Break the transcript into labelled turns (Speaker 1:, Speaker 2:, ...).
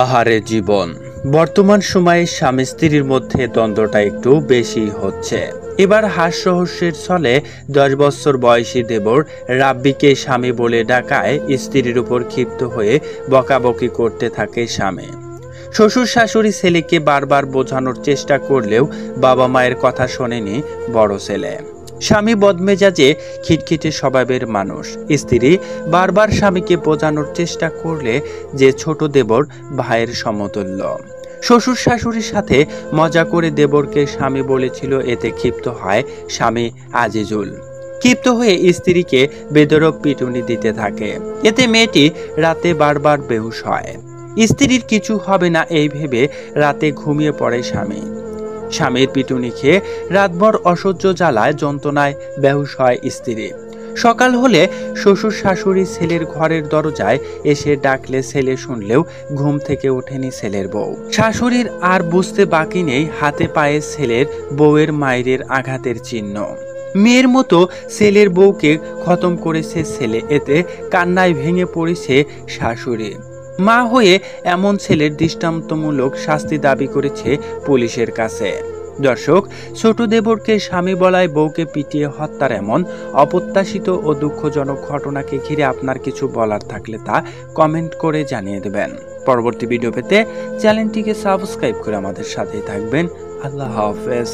Speaker 1: আহারে জীবন। বর্তমান সময়ে স্বামী স্ত্রীর মধ্যে দ্বন্দ্বটা একটু বেশি হচ্ছে। এবার হাস্যরহস্যের ছলে 10 বছর বয়সী দেবর রাব্বিকে স্বামী বলে ডাকায় স্ত্রীর উপর ক্ষিপ্ত হয়ে বকাবকি করতে থাকে স্বামী। শ্বশুর শাশুড়ি ছেলেকে বারবার বোঝানোর চেষ্টা করলেও বাবা মায়ের কথা শোনেনি বড় ছেলে। স্বামী বদমেজাজে খিটখিটে স্বভাবের মানুষ। স্ত্রী বারবার স্বামীকে বোঝানোর চেষ্টা করলে যে ছোট দেবর ভাইয়ের সমতুল্য। শ্বশুর শাশুড়ির সাথে মজা করে দেবরকে স্বামী বলেছিল, এতে ক্ষিপ্ত হয় স্বামী আজিজুল। ক্ষিপ্ত হয়ে স্ত্রীকে বেদরক পিটুনি দিতে থাকে। এতে মেয়েটি রাতে বারবার বেহুশ হয়। স্ত্রীর কিছু হবে না এই ভেবে রাতে ঘুমিয়ে পড়ে স্বামী। স্বামীর পিটুনি খেয়ে রাতভর অসহ্য জ্বালায় যন্ত্রণায় বেহুশ হয় স্ত্রী। সকাল হলে শ্বশুর শাশুড়ি ছেলের ঘরের দরজায় এসে ডাকলে ছেলে শুনলেও ঘুম থেকে ওঠেনি ছেলের বউ। শাশুড়ির আর বুঝতে বাকি নেই হাতে পায়ে ছেলের বউয়ের মায়ের আঘাতের চিহ্ন। মেয়ের মতো ছেলের বউকে খতম করেছে ছেলে। এতে কান্নায় ভেঙে পড়েছে শাশুড়ি। মা হয়ে এমন ছেলের দৃষ্টান্তমূলক শাস্তি দাবি করেছে পুলিশের কাছে। দর্শক, ছোট দেবরকে স্বামী বলায় বউকে পিটিয়ে হত্যার এমন অপ্রত্যাশিত ও দুঃখজনক ঘটনাকে ঘিরে আপনার কিছু বলার থাকলে তা কমেন্ট করে জানিয়ে দেবেন। পরবর্তী ভিডিও পেতে চ্যানেলটিকে সাবস্ক্রাইব করে আমাদের সাথেই থাকবেন। আল্লাহ হাফেজ।